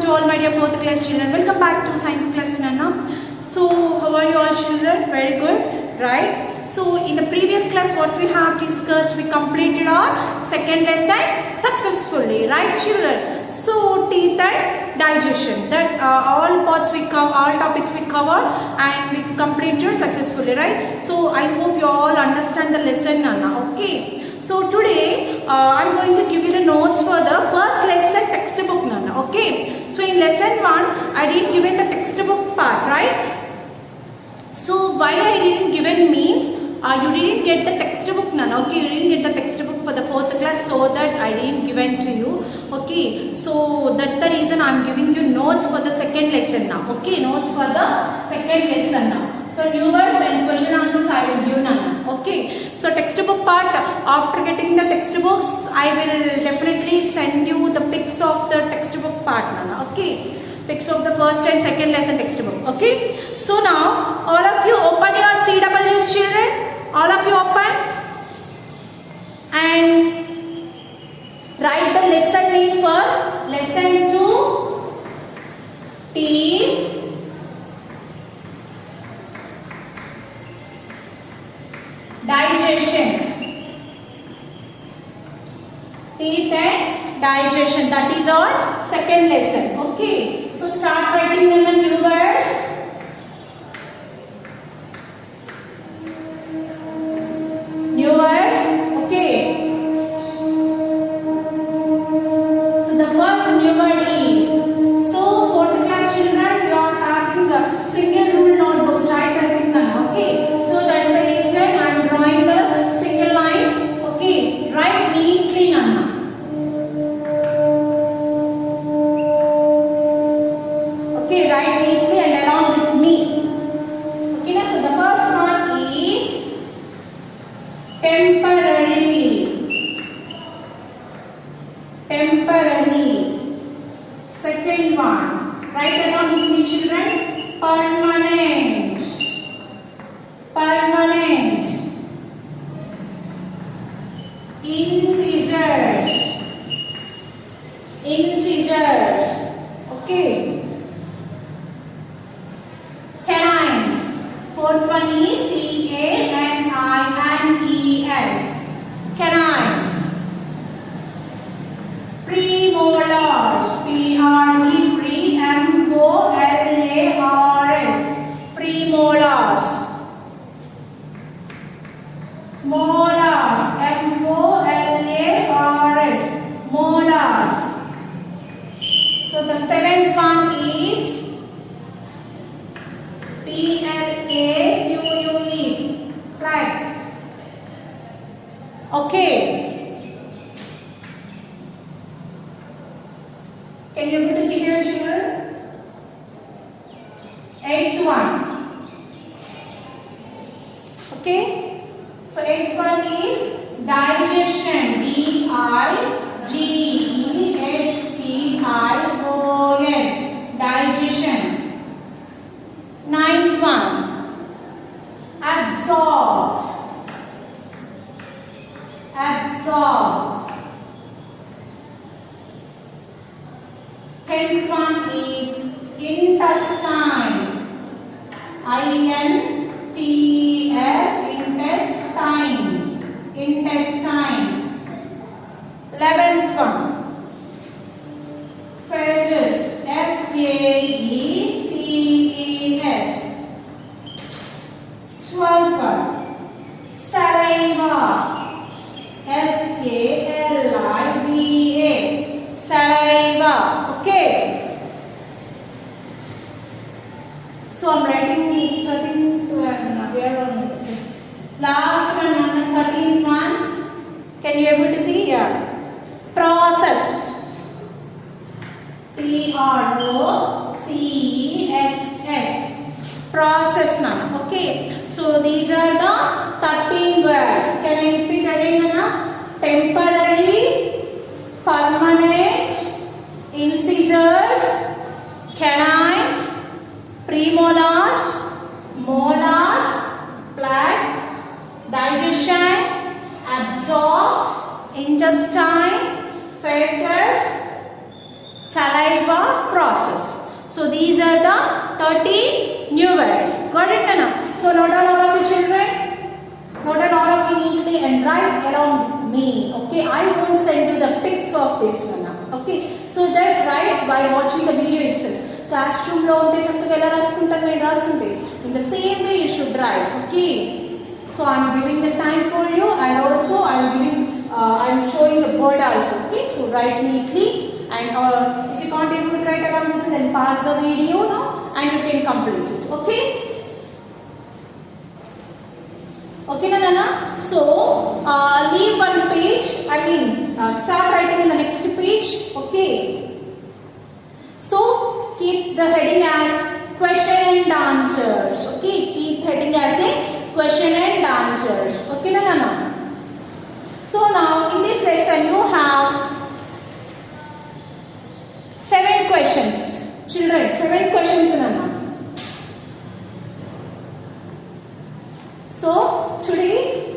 to all my dear 4th class children. Welcome back to science class Nana. So how are you all children? Very good, right? So in the previous class what we have discussed, we completed our second lesson successfully, right children? So teeth and digestion, that all parts we cover, all topics we cover and we completed successfully, right? So I hope you all understand the lesson Nana, okay? So today I'm going to give you the notes for the first lesson textbook Nana, okay? So in lesson 1 I didn't given the textbook part, right? So why I didn't given means you didn't get the textbook Nana, okay? You didn't get the textbook for the 4th class, so that I didn't given to you, okay? So that's the reason I'm giving you notes for the second lesson now, okay? Notes for the second lesson now. So new words and question answers I will give now, okay? So textbook part, after getting the textbooks, I will definitely send you the pics of the textbook part now, okay? Pics of the first and second lesson textbook, okay? So now all of you open your CW's children. All of you open and write the lesson name first. Lesson 2, teeth, digestion. Teeth and digestion. That is our second lesson. Okay. So start writing the new words. New words. Okay. So the first new word is. So 4th class children, you are having the single rule notebooks, right? I think now. Okay. So that's the reason I am drawing the single lines. Okay. Write neatly, Nana. Okay. Write neatly and along with me. Okay. Now, so the first one is temporary. Temporary. Second one, write along with me children. Permanent. Permanent. Incisors. Incisors. Okay. Canines. Fourth one is CANINES. Canines. Premolars. PREMOLARS. Premolars. Molars. MOLARS. Molars. So the seventh one is PLAQUE. Plaque. Okay. Can you able to see here children? Eighth one. Okay. So eighth one is digestion. DIGESTION. Digestion. Ninth one. Absorb. Absorb. 10th one is intestine. INTES. Intestine. Intestine. 11th one. Faeces. FAECES. 12th one. Saliva. SALIVA. Saliva. Okay. So I'm writing 13 to where on last one, 13th one. Can you able to see here? Process. PROCESS. Process now. Okay. So these are the 13 words. Can I repeat again, Nana? Temporary, permanent, incisors, canines, premolars, molars, plaque, digestion, absorbed, intestine, faeces, saliva, process. So these are the 30 new words. Got it, Nana? So note down all of you children. Note down all of you neatly and write along with me. Okay, I won't send you the pics of this one. Okay, so that write by watching the video itself. Classroom lo unte chakkaga ela rastuntaru nenu rastunte. In the same way you should write. Okay. So I am giving the time for you, and also I am showing the board also. Okay, so write neatly, and if you can't able to write around it, then pause the video now and you can complete it. Okay. Okay, Nana. So leave one page. Start writing in the next page. Okay. So keep the heading as question and answers. Okay, keep heading as a question and answers. Okay, Nana. So now in this lesson you have 7 questions, children. 7 questions, Nana. So today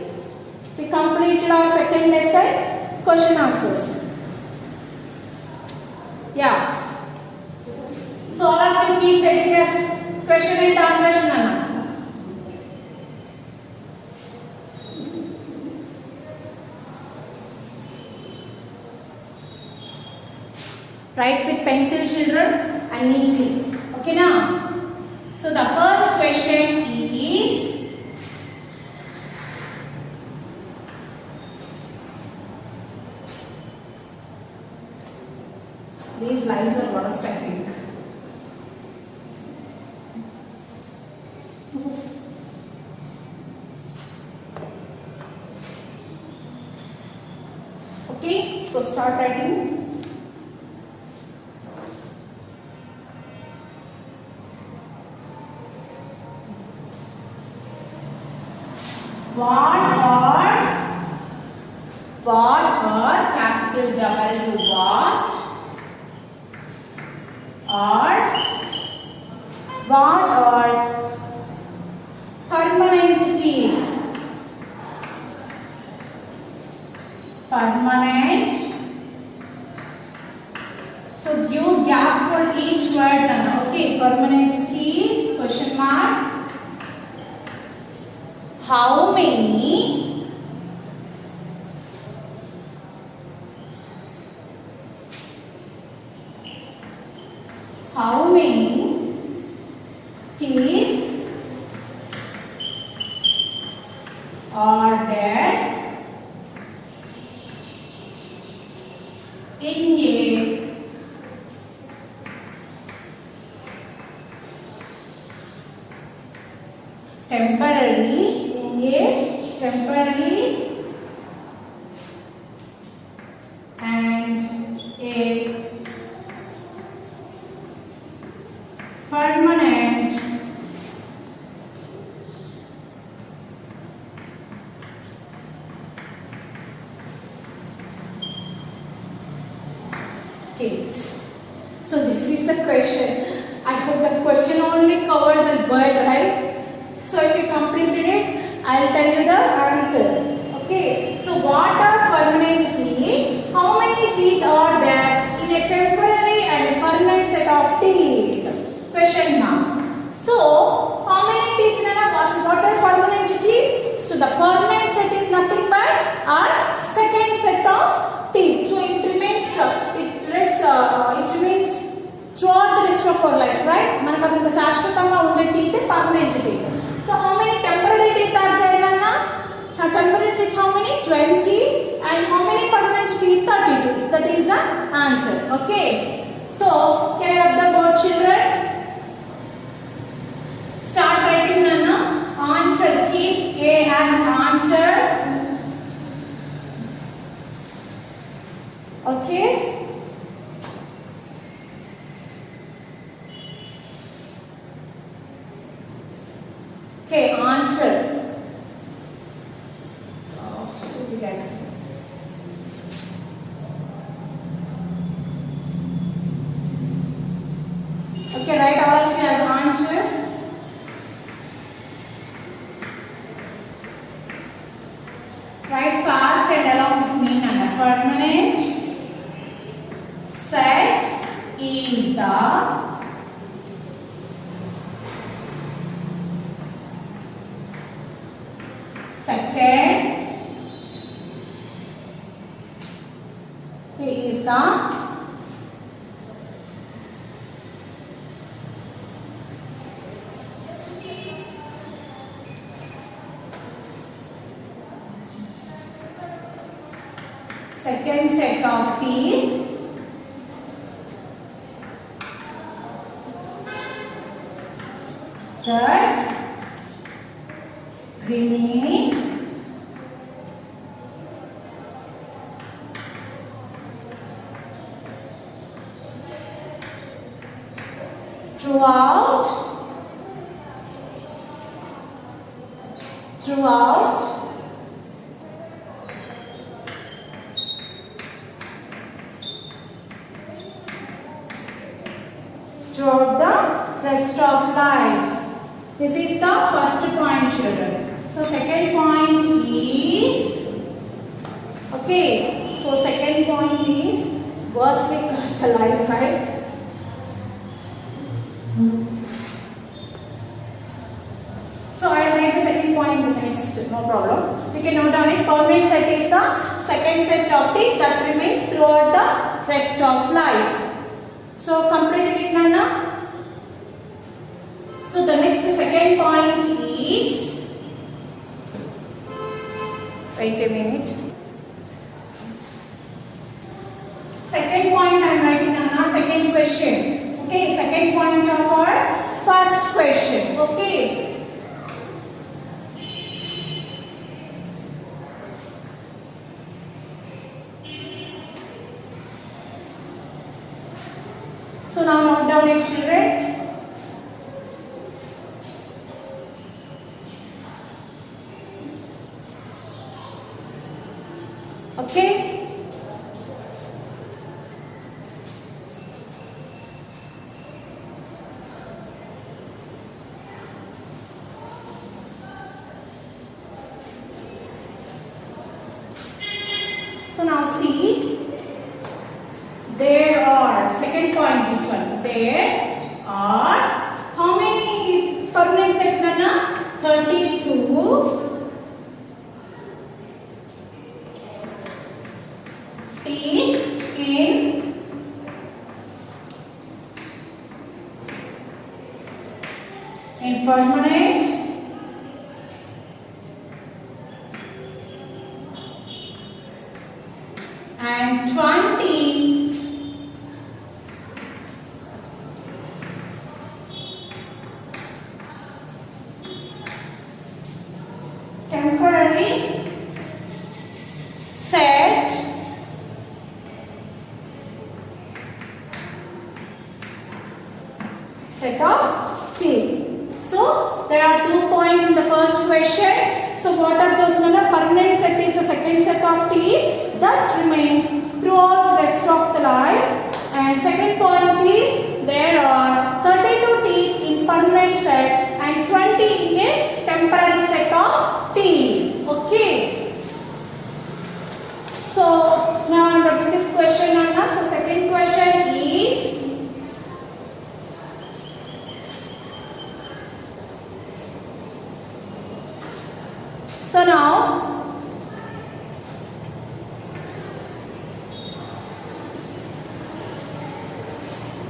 we completed our second lesson, question answers. Yeah. So all of you keep heading as question and answers, Nana. Write with pencil, children, and neatly. Okay, now. So the first question is, these lines are lost, I think. Okay, so start writing. What are capital W what are permanent teeth? Permanent. So give gap for each word, Nana. Okay, permanent teeth, question mark. How many teeth are there in a temporary and a permanent teeth. So this is the question. I hope the question only covered the word, right? So if you completed it, I'll tell you the answer. Okay. So what are permanent teeth? How many teeth are there in a temporary and permanent set of teeth? Question mark. So how many teeth, Nana? What are permanent teeth? So the permanent set is nothing but our second set of teeth. So it remains throughout the rest of our life, right? Manaku avanga shashvatanga unde teeth permanent teeth. So how many temporary teeth are there, Nana? Temporary teeth how many? 20. And how many permanent teeth? 32. That is the answer. Okay. So can I have the board, children? Start writing, Nana. Answer. Keep A as answer. Okay. Okay, answer. Oh, so bad. Okay, write all of you as answer. Write fast and along with me, Nana. Permanent set is is the second is the second set of teeth. That remains throughout the rest of life. This is the first point, children. So second point is, okay, so second point is was like the life, right? So I will write the second point next, no problem. We can note down it. Permanent set is the second set of teeth that remains throughout the rest of life. So complete it, Nana. So the next second point is, wait a minute. Second point I am writing, Nana. Second question. Okay, second point of our first question. Okay. So now note down it, children. Okay. So now see. There are, second point this one, there are how many permanent set, Nana? 32 teeth in permanent and 20 temporary set of teeth. So there are 2 points in the first question. So what are those? Permanent set is the second set of teeth that remains throughout the rest of the life. And second point is there are 32 teeth in permanent set and 20 in a temporary set of teeth. Okay. So now I am writing this question, Anna. So second question is, so now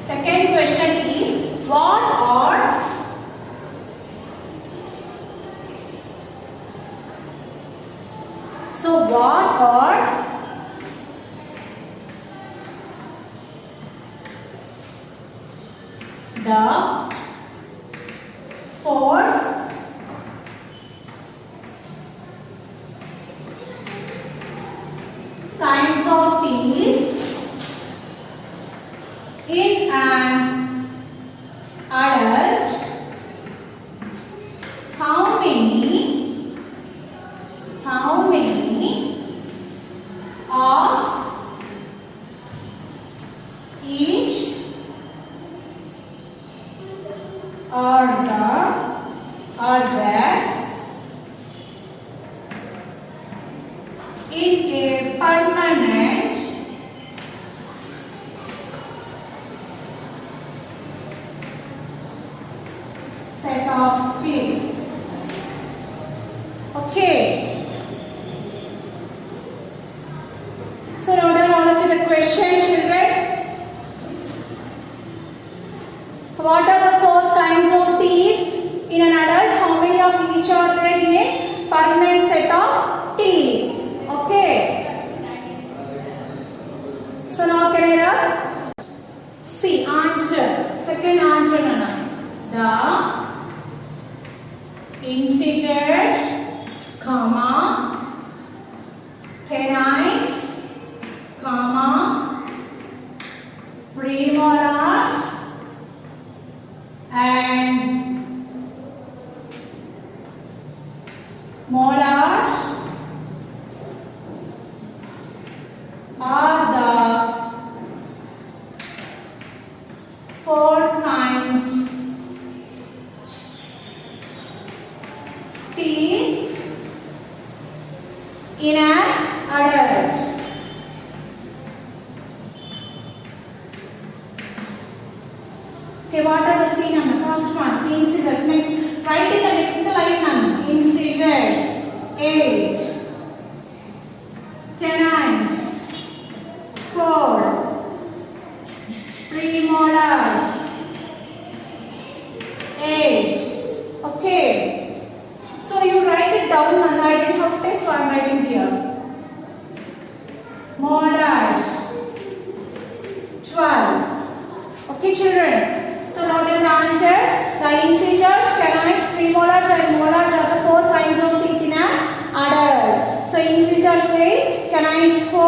second question is, what are the 4 kinds of teeth in an adult? How many of each are there in a permanent of teeth. Okay. So note down all of you the question, children. What are the 4 kinds of teeth in an adult? How many of each are there in a permanent set of teeth? Okay. So now can I rub? See, answer. Second answer, Nana. The incisors, comma, canines, comma, premolars, and molars are the 4 kinds teeth in an adult. Okay, what are the C number? First one, incisors. Next, write in the next line, incisors, 8, canines, 4, premolars, 8. Okay. So you write it down and I didn't have space, so I am writing here. Molars, 12. Okay, children. So now the answer, the incisors, canines, premolars and molars are the 4 kinds of teeth in an adult. So incisors 8, canines 4,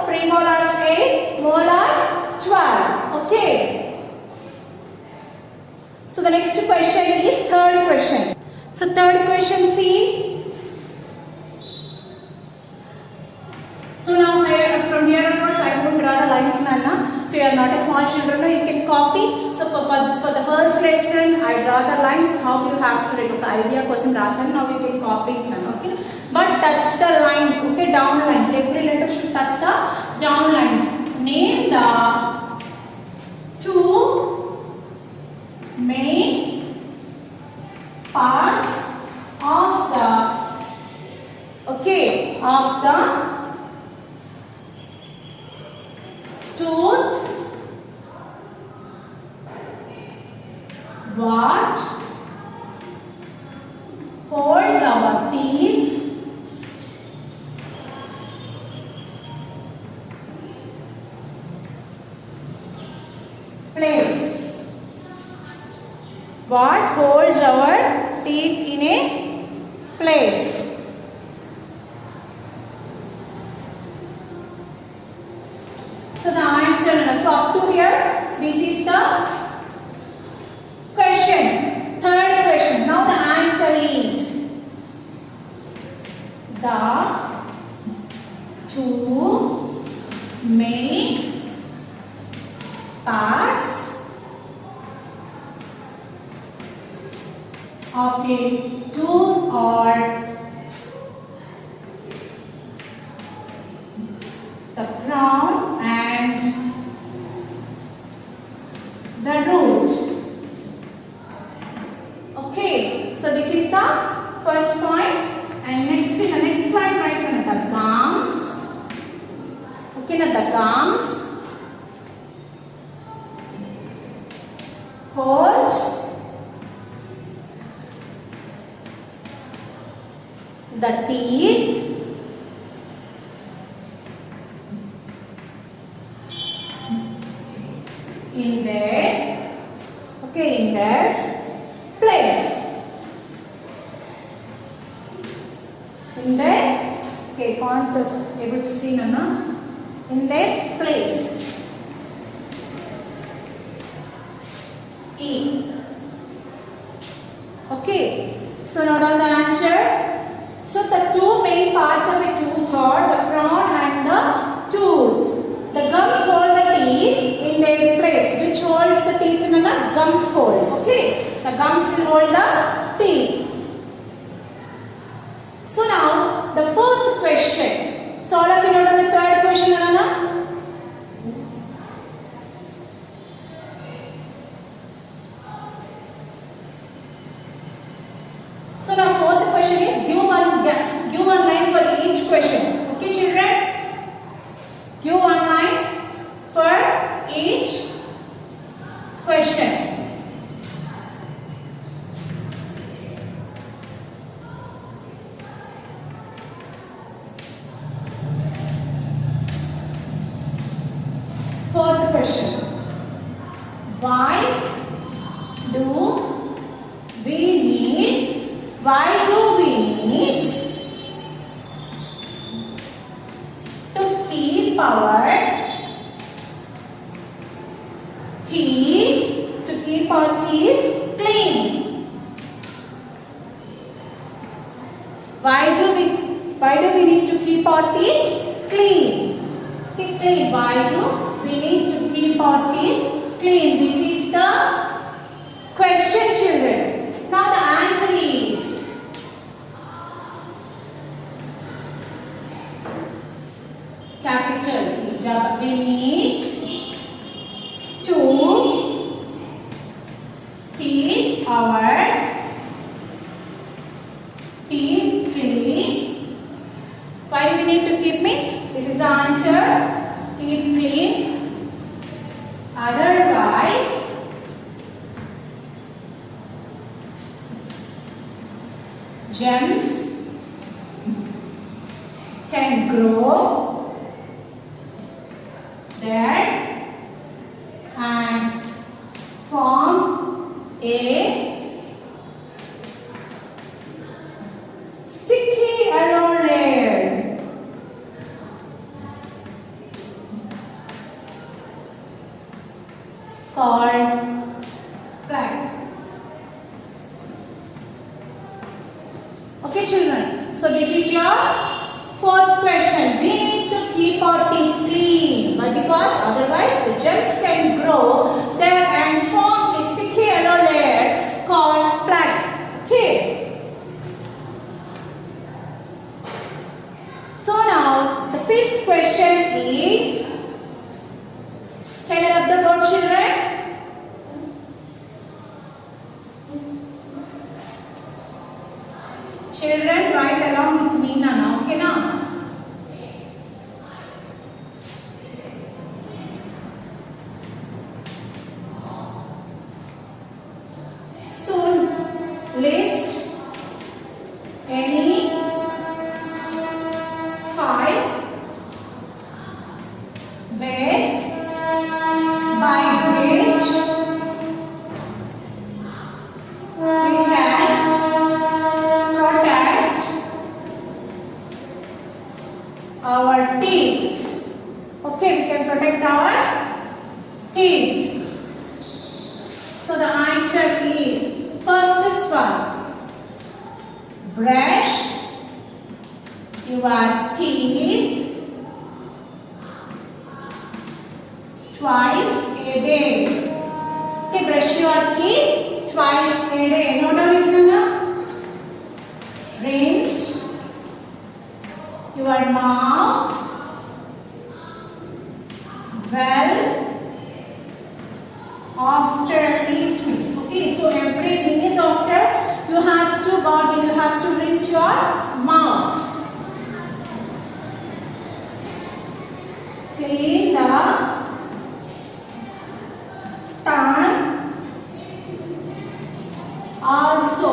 premolars 8, molars 12. Okay. So the next question is third question. So third question, see. So now from here onwards I won't draw the lines, Nana. So you are not a small children, no, you can copy. So for the first lesson I draw the lines, how you have to write the idea question lesson. Now you can copy it, Nana. Okay. But touch the lines, okay, down lines. Every letter should touch the down lines. Name the 2 main parts of the, okay, of the tooth what holds our teeth place. What holds our teeth in a place? So the answer, so up to here, this is the question. Third question. Now the answer is the 2 main parts of a tooth or the crown and the root. Okay, so this is the first point. And next, in the next line, write the gums. Okay, now the gums hold the teeth in their, okay, in their place. In their, okay, can't able to see, Nana. In their place. E. Okay. So now down the answer. So the 2 main parts of a tooth are the crown and the tooth. The gums hold the teeth in their place. Which holds the teeth in the gums hold. Okay. The gums will hold the teeth. So now the fourth question. So all of you know the third question, Nana. question is give one line for each question. Okay, children? Give one line for each question. Fourth question. Why do we need to keep our teeth clean? Why do we need to keep our teeth clean? Keep clean. Why do we need to keep our teeth clean? This is the question, children. Now the answer is capital. We need to keep our teeth clean. Why we need to keep means? This is the answer. Keep clean. Otherwise, germs can grow there and form a sticky yellow layer called plaque. Okay, children. So this is your fourth question. We need to keep our teeth clean. Why? Because otherwise the germs can grow there and form a sticky yellow layer called plaque. Okay. So now the fifth question is, can you rub the board, children? Children, write along with me now, okay now? So, list any 5 ways by which we can protect our teeth. Okay, we can protect our teeth. So the answer is first one. Brush your teeth twice a day. Okay, brush your teeth twice a day. Note down it now. Rinse your mouth well after each meal. Okay, so every minute after you have to rinse your mouth. Clean the tongue also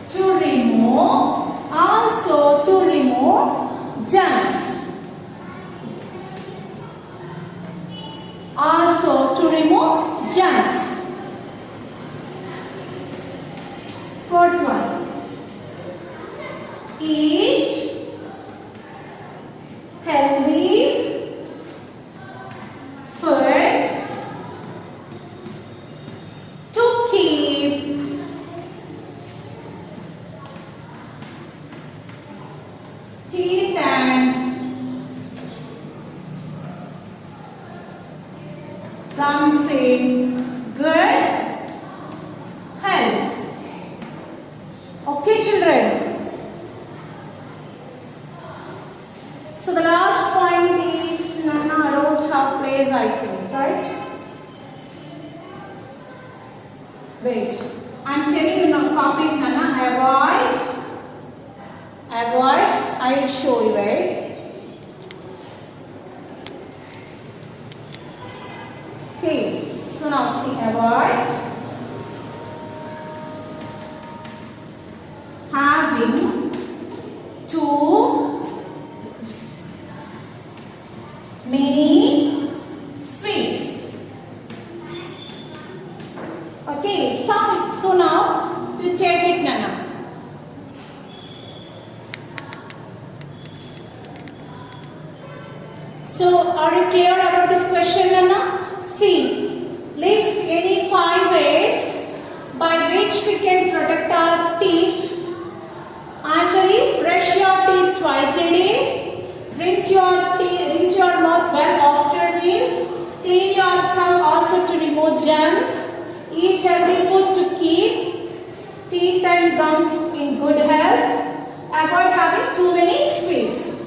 to remove germs. Also to remove germs. Fourth one. Eat healthy food to keep teeth and gums in good health. Okay, children. So the last point is Nana don't have place, I think, right? Wait. I'm telling you now, complete Nana. Avoid. I will show you, right? Okay. So now see, avoid having too many sweets. Okay. So now you take it, Nana. So are you clear about this question, Nana? See, list any 5 ways by which we can protect our teeth. Answer is brush your teeth twice a day, rinse your mouth well after meals, clean your tongue also to remove germs, eat healthy food to keep teeth and gums in good health, avoid having too many sweets.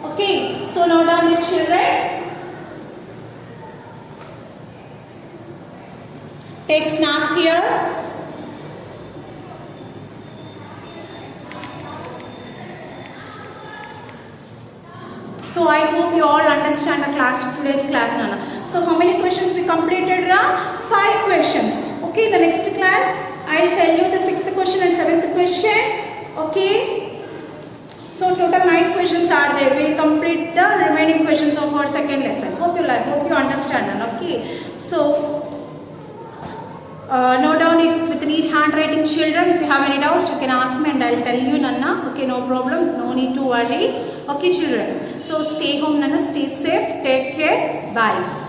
Okay, so now done this, children. Take snap here. So I hope you all understand the today's class, Nana. So how many questions we completed? 5 questions. Okay, the next class I'll tell you the 6th question and 7th question. Okay. So total 9 questions are there. We'll complete the remaining questions of our second lesson. Hope you understand. Okay. So note down it with neat handwriting, children. If you have any doubts, you can ask me and I'll tell you, Nana. Okay, no problem. No need to worry. Okay, children. So stay home, Nana. Stay safe. Take care. Bye.